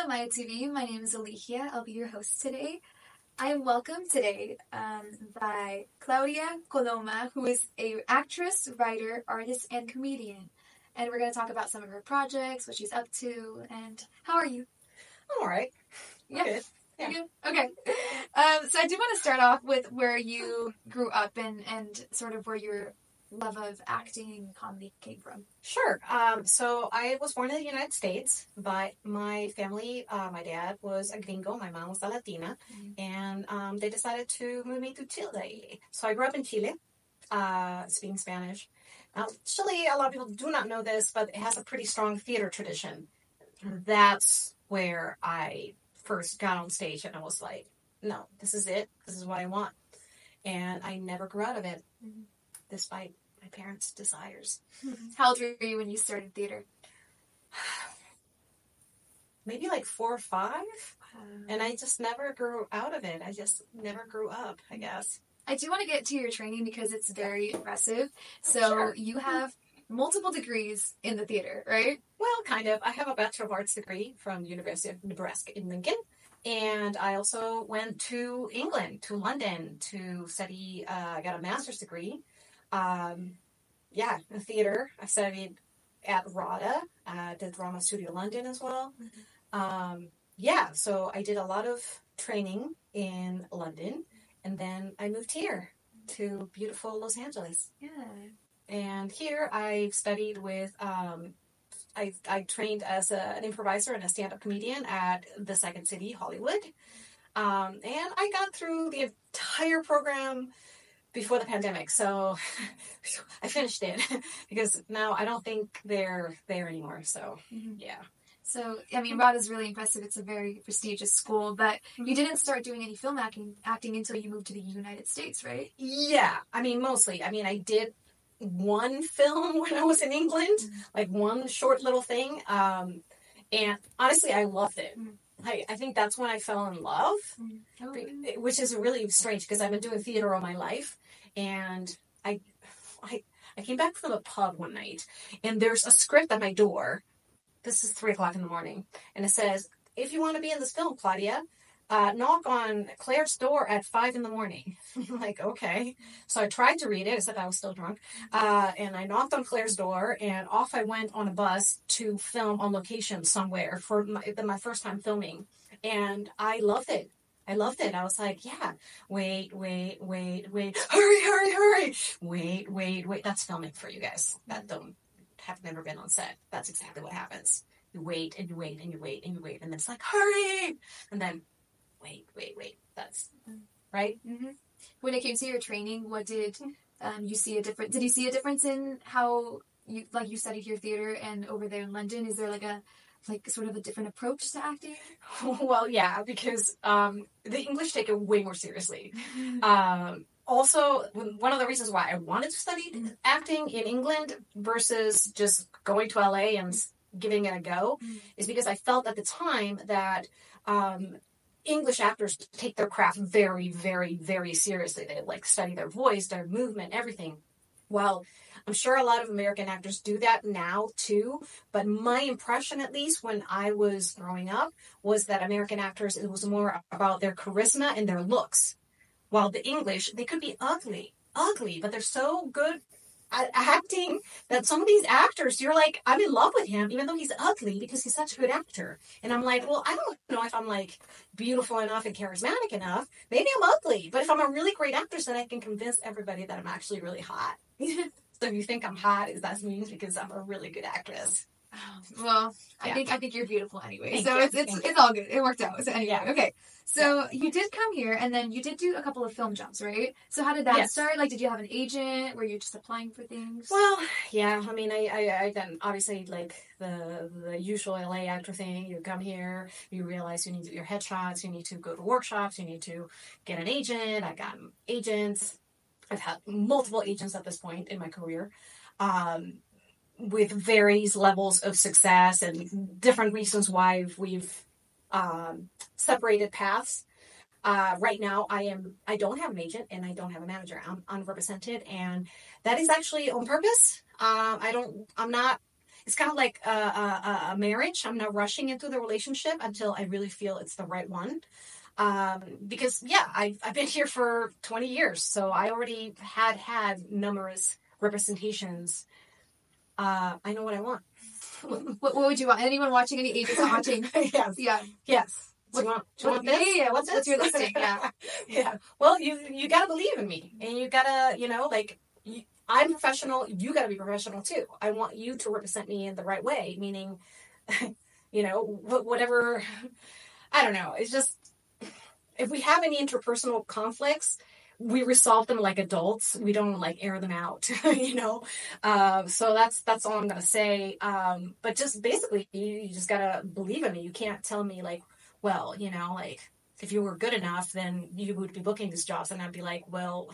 to Maeya TV. My name is Eligia. I'll be your host today. I am welcomed today by Claudia Coloma, who is an actress, writer, artist, and comedian. And we're going to talk about some of her projects, what she's up to, and how are you? I'm all right. Yeah. Good. Yeah. Good? Okay. So I do want to start off with where you grew up and sort of where your love of acting and comedy came from. Sure. So I was born in the United States, but my family, my dad was a gringo, my mom was a Latina, and they decided to move me to Chile. So I grew up in Chile, speaking Spanish. Now, Chile, a lot of people do not know this, but it has a pretty strong theater tradition. That's where I first got on stage, and I was like, no, this is it. This is what I want. And I never grew out of it, despite my parents' desires. How old were you when you started theater? Maybe like 4 or 5. And I just never grew out of it. I just never grew up, I guess. I do want to get to your training because it's very impressive. So Sure. You have multiple degrees in the theater, right? Well, kind of. I have a Bachelor of Arts degree from the University of Nebraska in Lincoln. And I also went to England, to London, to study, I got a master's degree. In theater. I studied at RADA, did Drama Studio London as well. So I did a lot of training in London, and then I moved here to beautiful Los Angeles. Yeah. And here I studied with, I trained as an improviser and a stand-up comedian at the Second City, Hollywood. And I got through the entire program before the pandemic, so I finished it because now I don't think they're there anymore. So yeah. So I mean, RADA is really impressive. It's a very prestigious school, but you didn't start doing any film acting until you moved to the United States, right? Yeah, I mean mostly. I mean, I did one film when I was in England, like one short little thing, and honestly, I loved it. I think that's when I fell in love, which is really strange because I've been doing theater all my life. And I came back from a pub one night, and there's a script at my door. This is 3:00 in the morning, and it says, "If you want to be in this film, Claudia, knock on Claire's door at 5 in the morning." I'm like, okay. So I tried to read it, except I was still drunk. And I knocked on Claire's door, and off I went on a bus to film on location somewhere for my first time filming. And I loved it. I was like, yeah, wait, hurry. Wait. That's filming for you guys that have never been on set. That's exactly what happens. You wait, and you wait, and you wait, and you wait. And then it's like, hurry. And then, wait. That's right. Mm-hmm. When it came to your training, what did you see a difference? Did you see a difference in how you studied your theater and over there in London? Is there sort of a different approach to acting? Well, yeah, because the English take it way more seriously. Also, one of the reasons why I wanted to study acting in England versus just going to LA and giving it a go is because I felt at the time that English actors take their craft very, very, very seriously. They study their voice, their movement, everything. Well, I'm sure a lot of American actors do that now too, but my impression, at least when I was growing up, was that American actors, it was more about their charisma and their looks. While the English, they could be ugly, but they're so good at acting that some of these actors, you're like, I'm in love with him, even though he's ugly, because he's such a good actor. And I'm like, well, I don't know if I'm beautiful enough and charismatic enough. Maybe I'm ugly, but if I'm a really great actress, then I can convince everybody that I'm actually really hot. So if you think I'm hot, that means because I'm a really good actress. Well, yeah. I think you're beautiful anyway. Thank you. It's all good. It worked out. So anyway, yeah. Okay. So you did come here, and then you did do a couple of film jobs, right? So how did that start? Did you have an agent? Were you just applying for things? Well, yeah. I mean, I done obviously the usual LA actor thing. You come here, you realize you need to do your headshots, you need to go to workshops, you need to get an agent. I got agents. I've had multiple agents at this point in my career. With various levels of success and different reasons why we've separated paths. Right now, I don't have an agent and I don't have a manager. I'm unrepresented, and that is actually on purpose. I'm not it's kind of like a marriage. I'm not rushing into the relationship until I really feel it's the right one. Because yeah, I've been here for 20 years, so I already had numerous representations. I know what I want. What would you want? Anyone watching, any agents watching? Yes. Yeah. Yes. Do you want this? Yeah. What's your listing? Yeah. Yeah. Well, you gotta believe in me, and you gotta, I'm professional. You gotta be professional too. I want you to represent me in the right way, meaning, whatever. I don't know. It's just, if we have any interpersonal conflicts, we resolve them like adults. We don't like air them out, So that's all I'm gonna say. But just basically, you just gotta believe in me. You can't tell me like, well, if you were good enough, then you would be booking these jobs, and I'd be like, well,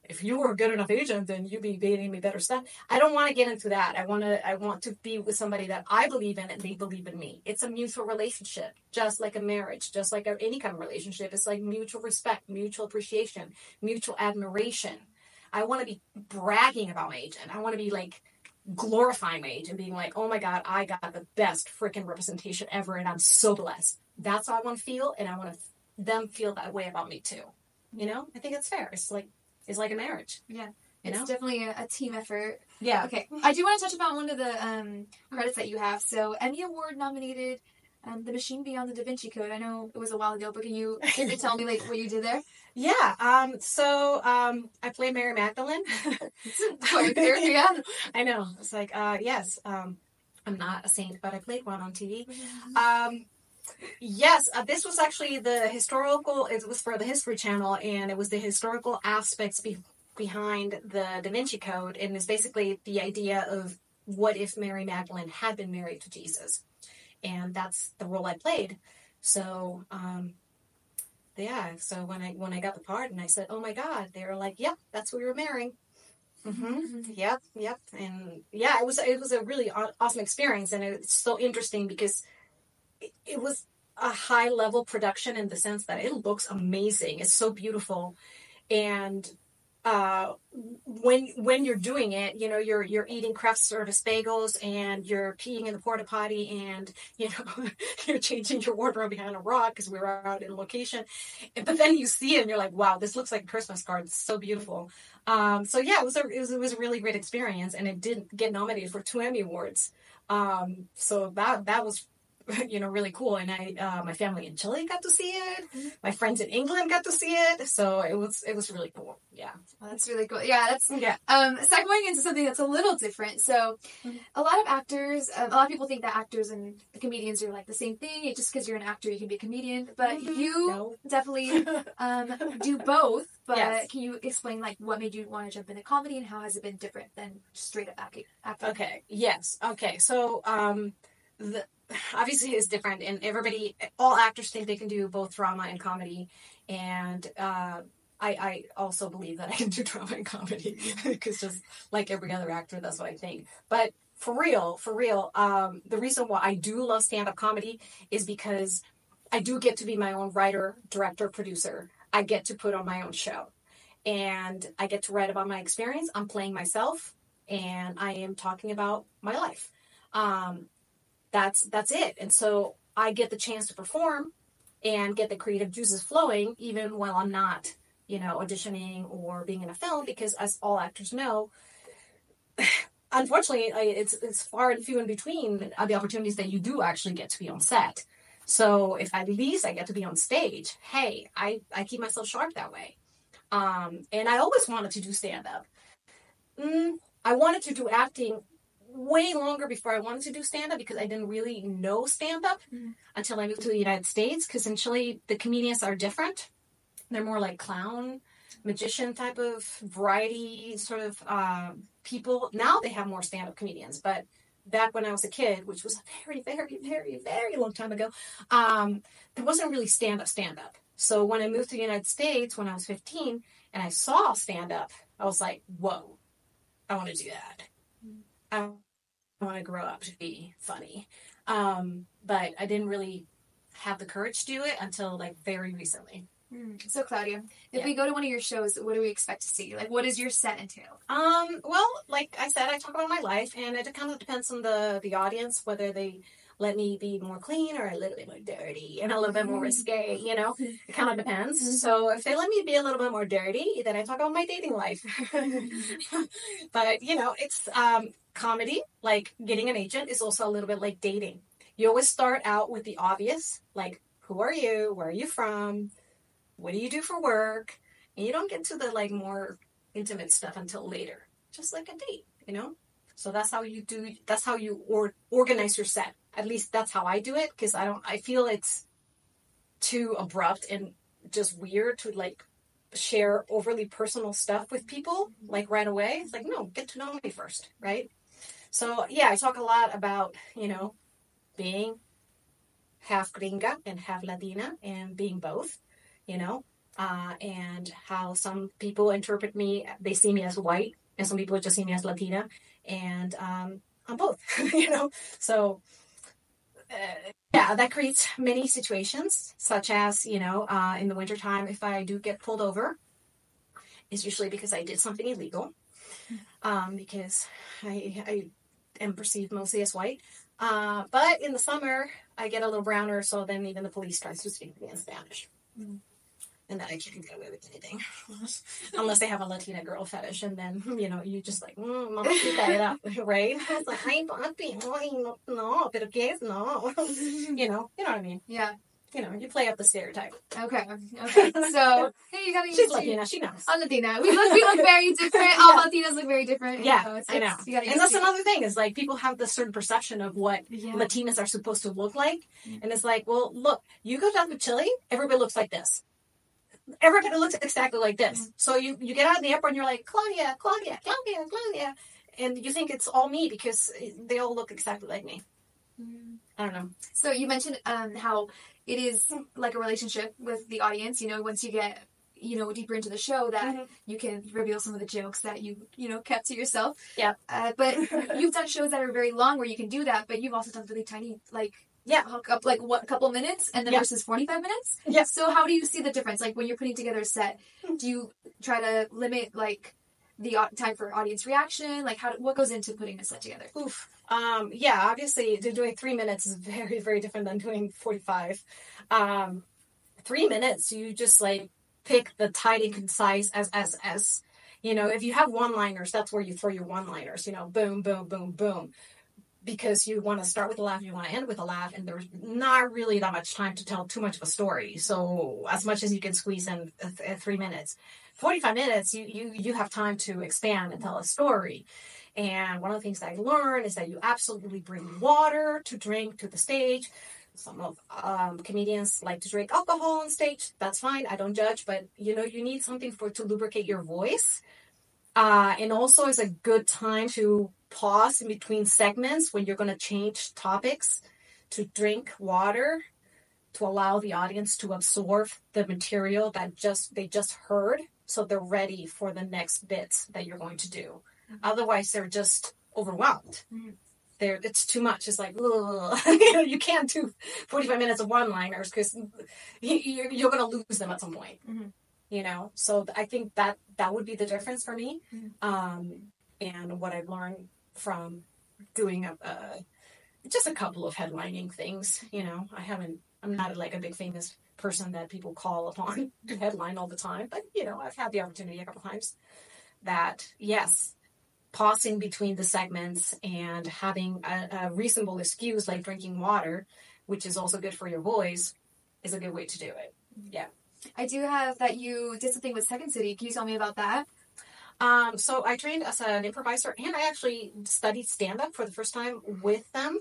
if you were a good enough agent, then you'd be paying me better stuff. I don't want to get into that. I want to be with somebody that I believe in and they believe in me. It's a mutual relationship, just like a marriage, just like any kind of relationship. It's like mutual respect, mutual appreciation, mutual admiration. I want to be bragging about my agent. I want to be like glorifying my agent, being like, oh my God, I got the best freaking representation ever, and I'm so blessed. That's how I want to feel, and I want them feel that way about me too. I think it's fair. It's like a marriage. Yeah. It's definitely a team effort. Yeah. Okay. I do want to touch upon one of the credits that you have. So, Emmy Award nominated, The Machine Beyond the Da Vinci Code. I know it was a while ago, but can you tell me like what you did there? Yeah. So I play Mary Magdalene. Quite clear, yeah. I know. It's like, yes. I'm not a saint, but I played one on TV. Yes, this was actually it was for the History Channel, and it was the historical aspects behind the Da Vinci Code, and it's basically the idea of what if Mary Magdalene had been married to Jesus, and that's the role I played. So, yeah, so when I got the part and I said, oh my God, they were like, yep, that's who we were marrying. Yep. And yeah, it was a really awesome experience, and it's so interesting because it was a high level production in the sense that it looks amazing. It's so beautiful. And when you're doing it, you're eating craft service bagels, and you're peeing in the porta potty, and you're changing your wardrobe behind a rock because we were out in location. But then you see it and you're like, wow, this looks like a Christmas card. It's so beautiful. So yeah, it was a really great experience, and it did get nominated for 2 Emmy Awards. So that was really cool. And my family in Chile got to see it. My friends in England got to see it. So it was really cool. Yeah. Well, that's really cool. Yeah, segueing into something that's a little different. So a lot of actors, a lot of people think that actors and comedians are like the same thing. Just because you're an actor, you can be a comedian. But you definitely do both. But yes. Can you explain like what made you want to jump into comedy, and how has it been different than straight up acting? Okay. Yes. Okay. So obviously it's different, and all actors think they can do both drama and comedy, and I also believe that I can do drama and comedy because just like every other actor, that's what I think. But for real, the reason why I do love stand-up comedy is because I do get to be my own writer, director, producer. I get to put on my own show, and I get to write about my experience. I'm playing myself, and I am talking about my life. That's it. And so I get the chance to perform and get the creative juices flowing, even while I'm not, auditioning or being in a film, because as all actors know, unfortunately, it's far and few in between the opportunities that you do actually get to be on set. So if at least I get to be on stage, hey, I keep myself sharp that way. And I always wanted to do stand-up. I wanted to do acting way longer before I wanted to do stand-up, because I didn't really know stand-up until I moved to the United States, because in Chile, the comedians are different. They're more like clown, magician type of variety sort of people. Now they have more stand-up comedians, but back when I was a kid, which was a very, very, very, very long time ago, there wasn't really stand-up. So when I moved to the United States when I was 15 and I saw stand-up, I was like, whoa, I want to do that. I want to grow up to be funny. But I didn't really have the courage to do it until like very recently. So Claudia, if we go to one of your shows, what do we expect to see? Like, what does your set entail? Well, like I said, I talk about my life, and it kind of depends on the audience, whether they let me be more clean or a little bit more dirty and a little bit more risque, you know, it kind of depends. So if they let me be a little bit more dirty, then I talk about my dating life. But, you know, it's comedy, like getting an agent is also a little bit like dating. You always start out with the obvious, like, who are you? Where are you from? What do you do for work? And you don't get to the like more intimate stuff until later, just like a date, you know. So that's how you do. That's how you organize your set. At least that's how I do it, because I feel it's too abrupt and just weird to like share overly personal stuff with people like right away. It's like, no, get to know me first, right? So yeah, I talk a lot about, you know, being half gringa and half Latina and being both, you know, and how some people interpret me, they see me as white, and some people just see me as Latina, and I'm both, you know. So yeah, that creates many situations, such as, you know, in the wintertime, if I do get pulled over, it's usually because I did something illegal, because I am perceived mostly as white. But in the summer, I get a little browner, so then even the police tries to speak to me in Spanish. And then I can't get away with anything. Unless they have a Latina girl fetish, and then, you know, you just like, mamacita, right? It's like, ay, papi, no, pero qué es, no. You know what I mean? Yeah. You know, you play up the stereotype. Okay. So, hey, you gotta She's Latina, she knows. I'm Latina. We look very different. All Latinas look very different. Yeah, So I know. And that's another thing, is like people have this certain perception of what Latinas are supposed to look like. And it's like, well, look, you go down to Chile, everybody looks like this. Everybody looks exactly like this. So you get out of the airport and you're like, Claudia. And you think it's all me because they all look exactly like me. I don't know. So you mentioned how it is like a relationship with the audience, you know, once you get, you know, deeper into the show, that you can reveal some of the jokes that you know, kept to yourself. Yeah. But you've done shows that are very long where you can do that, but you've also done really tiny, like, hook up like what, a couple minutes and then versus 45 minutes. Yeah. So how do you see the difference? Like when you're putting together a set, do you try to limit like the time for audience reaction? Like what goes into putting a set together? Oof. Yeah, obviously doing 3 minutes is very, very different than doing 45. 3 minutes, you just like pick the tight and concise as you know, if you have one-liners, that's where you throw your one-liners, you know, boom, boom, boom, boom. Because you want to start with a laugh, you want to end with a laugh, and there's not really that much time to tell too much of a story. So as much as you can squeeze in 3 minutes, 45 minutes, you have time to expand and tell a story. And one of the things that I learned is that you absolutely bring water to drink to the stage. Some of comedians like to drink alcohol on stage. That's fine. I don't judge, but you know, you need something to lubricate your voice. And also it's a good time to pause in between segments when you're going to change topics, to drink water, to allow the audience to absorb the material that they just heard, so they're ready for the next bits that you're going to do. Otherwise, they're just overwhelmed. It's too much. It's like, you can't do 45 minutes of one-liners because you're going to lose them at some point. You know, so I think that would be the difference for me. And what I've learned from doing just a couple of headlining things. You know, I'm not like a big famous person that people call upon to headline all the time, but you know, I've had the opportunity a couple times. That yes, pausing between the segments and having a reasonable excuse like drinking water, which is also good for your voice, is a good way to do it. Yeah. I do have that you did something with Second City. Can you tell me about that? So I trained as an improviser, and I actually studied stand-up for the first time with them,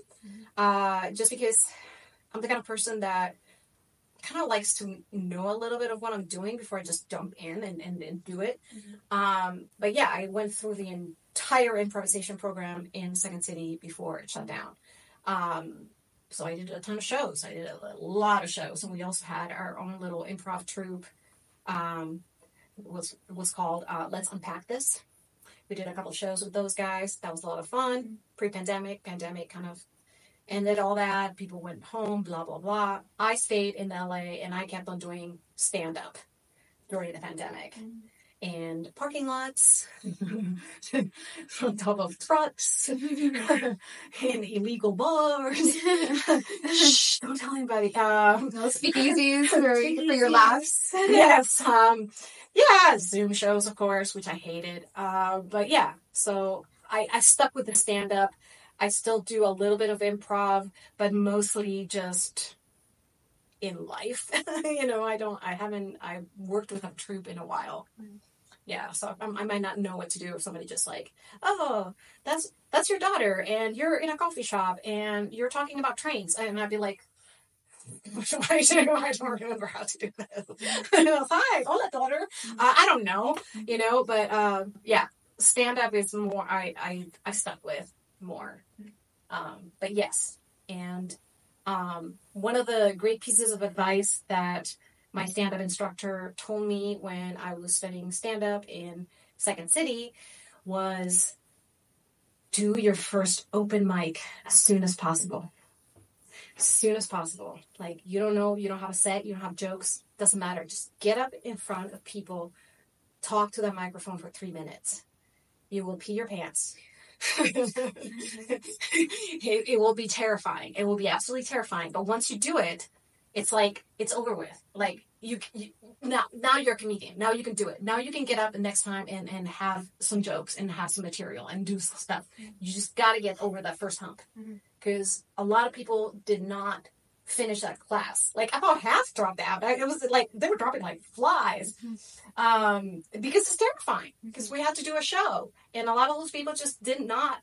just because I'm the kind of person that kind of likes to know a little bit of what I'm doing before I just jump in and do it. But yeah, I went through the entire improvisation program in Second City before it shut down. So I did a ton of shows. I did a lot of shows, and we also had our own little improv troupe. It was called Let's Unpack This. We did a couple shows with those guys. That was a lot of fun. Pre-pandemic, pandemic kind of ended all that. People went home, blah, blah, blah. I stayed in LA and I kept on doing stand-up during the pandemic. And parking lots, on top of trucks, in illegal bars. Shh, don't tell anybody. No speakeasies for your laughs. Yes. Yeah, Zoom shows, of course, which I hated. But yeah, so I stuck with the stand-up. I still do a little bit of improv, but mostly just in life. I worked with a troupe in a while. Yeah, so I might not know what to do if somebody just like, oh, that's your daughter, and you're in a coffee shop, and you're talking about trains, and I'd be like, I don't remember how to do that. Hi, hola, daughter. I don't know, but yeah, stand up is more. I stuck with more, but yes, and one of the great pieces of advice that my stand-up instructor told me when I was studying stand-up in Second City was do your first open mic as soon as possible. As soon as possible. Like, you don't have a set, you don't have jokes, doesn't matter. Just get up in front of people, talk to the microphone for 3 minutes. You will pee your pants. It will be terrifying. It will be absolutely terrifying. But once you do it, it's like, it's over with. Like, now you're a comedian. Now you can do it. Now you can get up the next time and have some jokes and have some material and do stuff. You just got to get over that first hump. Because a lot of people did not finish that class. Like, about half dropped out. It was like, they were dropping like flies. Because it's terrifying. Because we had to do a show. And a lot of those people just did not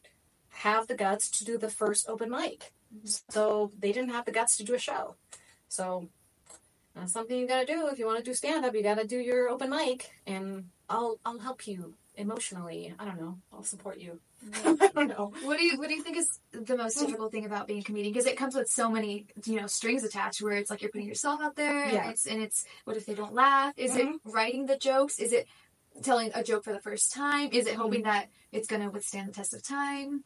have the guts to do the first open mic. So they didn't have the guts to do a show. So that's something you gotta do. If you want to do stand-up, you gotta do your open mic. And I'll help you emotionally. I don't know. I'll support you. I don't know. What do you think is the most difficult thing about being a comedian? Because it comes with so many, strings attached where it's like you're putting yourself out there. Yeah. And it's what if they don't laugh? Is it writing the jokes? Is it telling a joke for the first time? Is it hoping that it's going to withstand the test of time?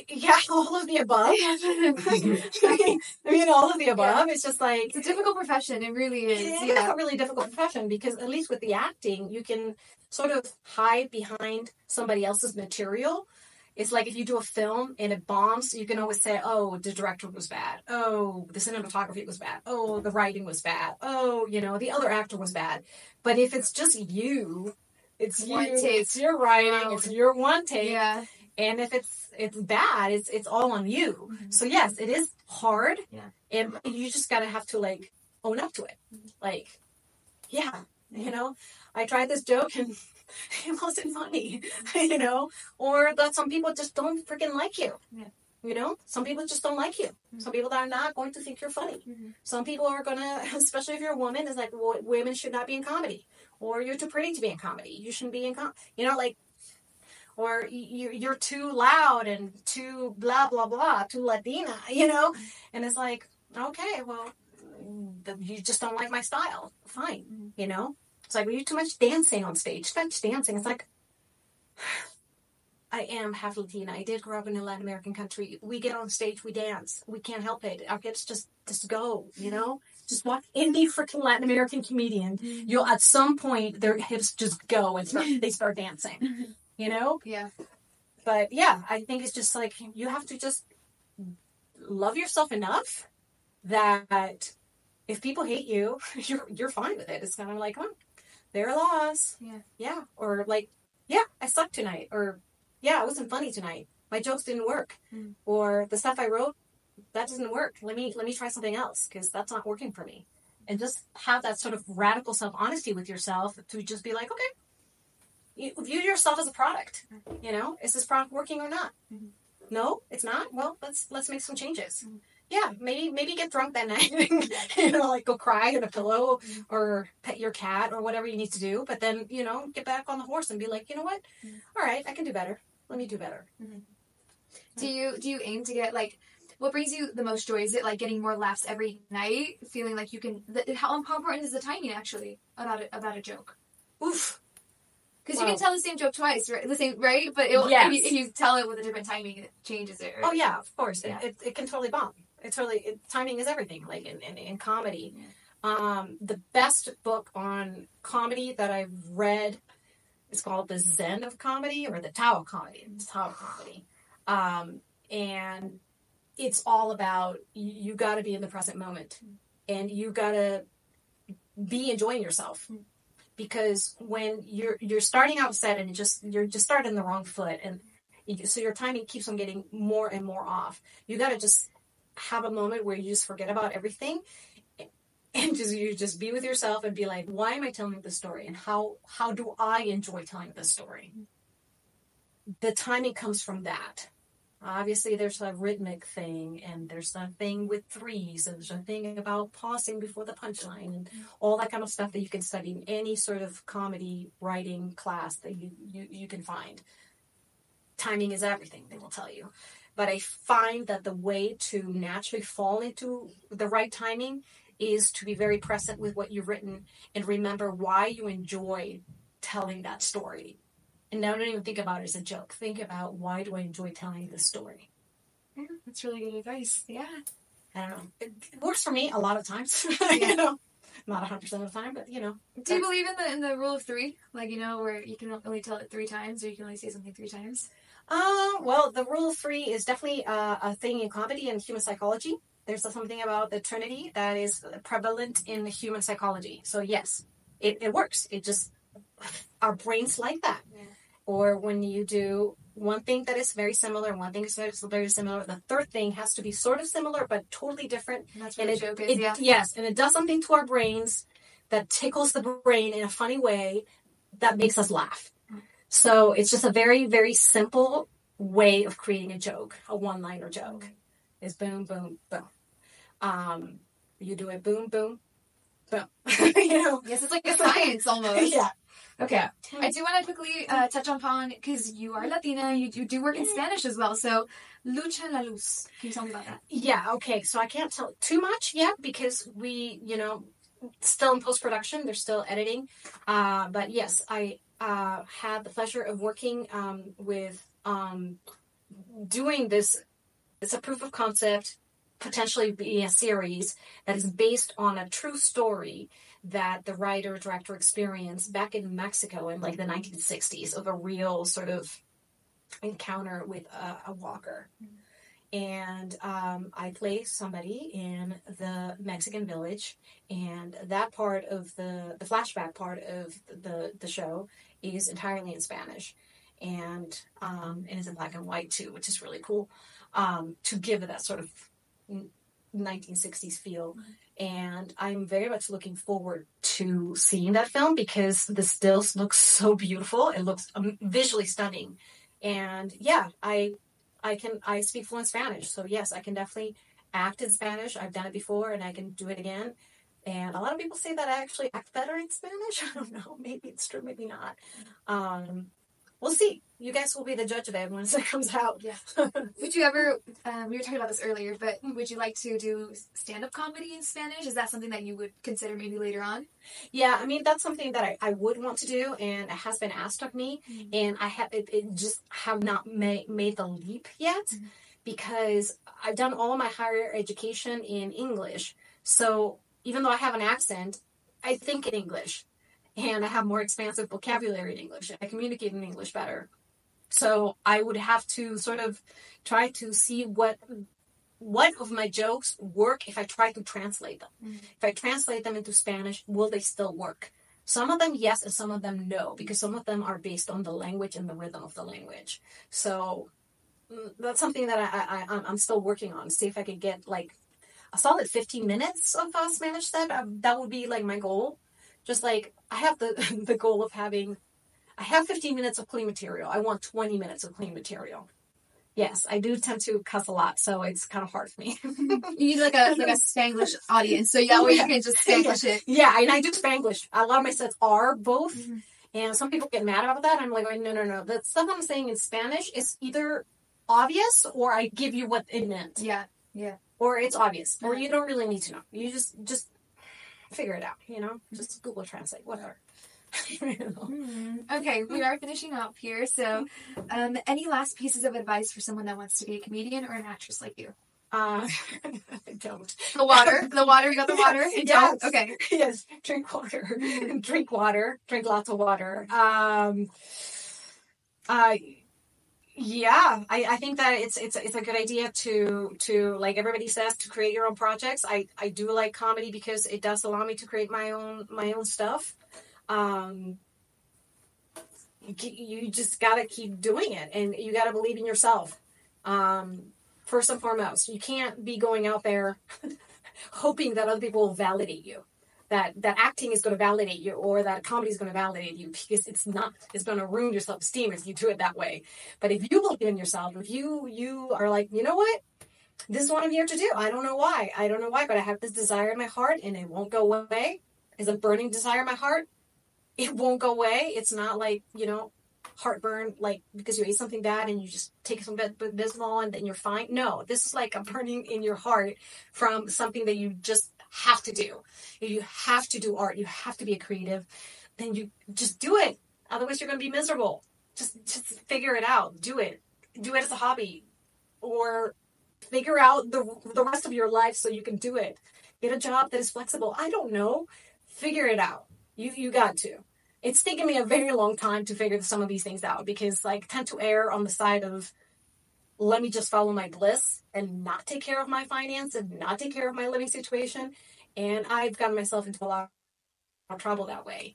Yeah, all of the above. I mean, all of the above. Yeah. It's just like... It's a difficult profession. It really is. It is a really difficult profession because at least with the acting, you can sort of hide behind somebody else's material. It's like if you do a film and it bombs, you can always say, oh, the director was bad. Oh, the cinematography was bad. Oh, the writing was bad. Oh, the other actor was bad. But if it's just you, it's your writing, it's your one take. Yeah. And if it's bad, it's all on you. So yes, it is hard. Yeah. And you just gotta have to like own up to it. Like, yeah, I tried this joke and it wasn't funny, or that some people just don't freaking like you. Yeah. Some people just don't like you. Some people that are not going to think you're funny. Some people are gonna, especially if you're a woman, is like, well, women should not be in comedy, or you're too pretty to be in comedy. You shouldn't be in comedy. Or you're too loud and too blah, blah, blah, too Latina, And it's like, okay, well, you just don't like my style. Fine, It's like, well, you too much dancing on stage. Too much dancing. It's like, I am half Latina. I did grow up in a Latin American country. We get on stage, we dance. We can't help it. Our hips just go, Just watch any freaking Latin American comedian. You'll, at some point, their hips just go and they start dancing. Yeah. But yeah, I think it's just like you have to just love yourself enough that if people hate you, you're fine with it. It's kind of like, oh, their loss. Yeah. Yeah. Or like, yeah, I sucked tonight. Or yeah, it wasn't funny tonight. My jokes didn't work. Or the stuff I wrote, that doesn't work. Let me try something else because that's not working for me. And just have that sort of radical self-honesty with yourself to just be like, okay. You view yourself as a product. Is this product working or not? No, it's not. Well, let's make some changes. Yeah, maybe get drunk that night. Like go cry in a pillow or pet your cat or whatever you need to do. But then get back on the horse and be like, you know what? All right, I can do better. Let me do better. Do you aim to get like? What brings you the most joy? Is it like getting more laughs every night? Feeling like you can? How important is the timing actually about a joke? Oof. Because you can tell the same joke twice, right? The same, right? But if you tell it with a different timing, it changes it. Right? Oh yeah, of course. Yeah. It can totally bomb. Timing is everything. Like in comedy, the best book on comedy that I've read is called The Zen of Comedy or The Tao of Comedy. It's Tao of Comedy, and it's all about you got to be in the present moment, and you got to be enjoying yourself. Because when you're starting out set and you're just starting the wrong foot, and so your timing keeps on getting more and more off. You got to just have a moment where you just forget about everything, and you just be with yourself and be like, why am I telling this story, and how do I enjoy telling this story? The timing comes from that. Obviously, there's a rhythmic thing, and there's a thing with threes, and there's a thing about pausing before the punchline, and all that kind of stuff that you can study in any sort of comedy writing class that you can find. Timing is everything, they will tell you. But I find that the way to naturally fall into the right timing is to be very present with what you've written and remember why you enjoy telling that story. And now don't even think about it as a joke. Think about, why do I enjoy telling this story? Yeah, that's really good advice. Yeah. I don't know. It works for me a lot of times. You know, not 100% of the time, but you know. Do you believe in the rule of three? Like, you know, where you can only tell it 3 times, or you can only say something 3 times? Well, the rule of 3 is definitely a thing in comedy and human psychology. There's something about the Trinity that is prevalent in human psychology. So yes, it works. It just, our brains like that. Yeah. Or when you do one thing that is very similar, one thing is very similar, the third thing has to be sort of similar but totally different. And that's what the joke is, yeah. Yes, and it does something to our brains that tickles the brain in a funny way that makes us laugh. So it's just a very, very simple way of creating a joke, a one-liner joke. Is boom, boom, boom. You do it boom, boom, boom. You know? Yes, it's like a science almost. Yeah. Okay. I do want to quickly touch upon, because you are Latina, you do work in Spanish as well. So, Lucha la Luz. Can you tell me about that? Yeah, okay. So I can't tell too much yet because we, still in post-production. They're still editing. But yes, I had the pleasure of working with doing this. It's a proof of concept, potentially be a series that is based on a true story that the writer-director experienced back in Mexico in like the 1960s of a real sort of encounter with a walker. And I play somebody in the Mexican village, and that part of the flashback part of the show is entirely in Spanish, and it's in black and white too, which is really cool, to give it that sort of 1960s feel. And I'm very much looking forward to seeing that film because the stills look so beautiful. It looks visually stunning. And yeah, I speak fluent Spanish. So yes, I can definitely act in Spanish. I've done it before and I can do it again. And a lot of people say that I actually act better in Spanish. I don't know. Maybe it's true, maybe not. We'll see. You guys will be the judge of it once it comes out. Yeah. Would you ever, we were talking about this earlier, but would you like to do stand-up comedy in Spanish? Is that something that you would consider maybe later on? Yeah, I mean, that's something that I would want to do, and it has been asked of me, and I have it just have not made the leap yet, because I've done all of my higher education in English. So even though I have an accent, I think in English. And I have more expansive vocabulary in English. I communicate in English better. So I would have to sort of try to see what of my jokes work if I try to translate them. If I translate them into Spanish, will they still work? Some of them, yes, and some of them, no, because some of them are based on the language and the rhythm of the language. So that's something that I'm still working on. See if I could get like a solid 15 minutes of Spanish set. That would be like my goal. Just like I have the goal of I have 15 minutes of clean material. I want 20 minutes of clean material. Yes, I do tend to cuss a lot, so it's kind of hard for me. You need like a Spanglish audience, so that way you can just Spanglish it. Yeah, and I do Spanglish. A lot of my sets are both, and some people get mad about that. I'm like, no. The stuff I'm saying in Spanish is either obvious or I give you what it meant. Yeah. Or it's obvious, or you don't really need to know. You just figure it out, just Google Translate, whatever. Okay, we are finishing up here. So, any last pieces of advice for someone that wants to be a comedian or an actress like you? I don't. The water. You got the water? Yes. Okay. Yes. Drink water. Drink water. Drink lots of water. Yeah, I think that it's a good idea to like everybody says, to create your own projects. I do like comedy because it does allow me to create my own stuff. You just gotta keep doing it, and you gotta believe in yourself. First and foremost, you can't be going out there hoping that other people will validate you. That acting is going to validate you, or that comedy is going to validate you, because it's not. It's going to ruin your self-esteem if you do it that way. But if you believe in yourself, if you are like, you know what, this is what I'm here to do. I don't know why, but I have this desire in my heart, and it won't go away. It's a burning desire in my heart. It won't go away. It's not like, heartburn, like because you ate something bad and you just take some Bismol and then you're fine. No, this is like a burning in your heart from something that you just have to do. If you have to do art, you have to be a creative, then you just do it. Otherwise, you're going to be miserable. Just figure it out. Do it. Do it as a hobby, or figure out the rest of your life so you can do it. Get a job that is flexible. I don't know. Figure it out. You got to. It's taken me a very long time to figure some of these things out, because I tend to err on the side of, let me just follow my bliss and not take care of my finance and not take care of my living situation. And I've gotten myself into a lot of trouble that way.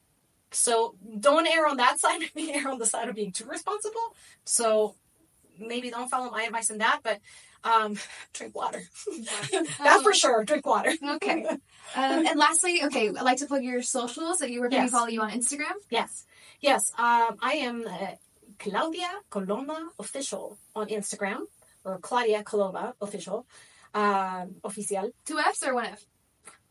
So don't err on that side. Maybe err on the side of being too responsible. So maybe don't follow my advice in that, but drink water. That's for sure. Drink water. Okay. And lastly, okay, I'd like to plug your socials. So where can we follow you on Instagram? Yes. I am Claudia Coloma Official on Instagram, or Claudia Coloma Official, Oficial. 2 Fs or 1 F?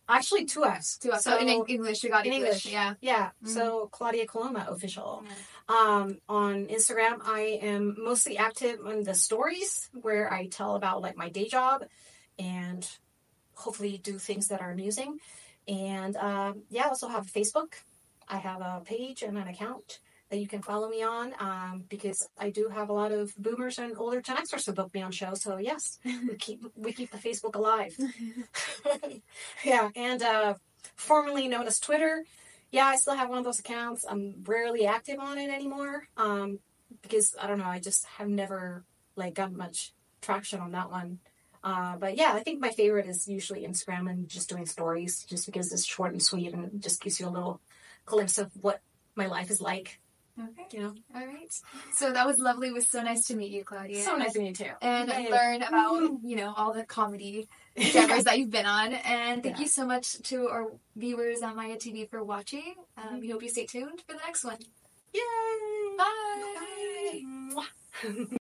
Actually, 2 Fs. 2 Fs. So in English, you got English. Yeah. Mm-hmm. So Claudia Coloma Official. On Instagram, I am mostly active on the stories where I tell about like my day job and hopefully do things that are amusing. And I also have Facebook. I have a page and an account that you can follow me on, because I do have a lot of boomers and older Gen Xers who book me on shows. So yes, we keep the Facebook alive. Yeah, and formerly known as Twitter. Yeah, I still have one of those accounts. I'm rarely active on it anymore, because I don't know. I just have never like gotten much traction on that one. But yeah, I think my favorite is usually Instagram and just doing stories, just because it's short and sweet and it just gives you a little glimpse of what my life is like. Okay. All right. So that was lovely. It was so nice to meet you, Claudia. So nice to meet you too. And learn about, all the comedy genres that you've been on. And thank you so much to our viewers on Maeya TV for watching. We hope you stay tuned for the next one. Yay! Bye! Bye!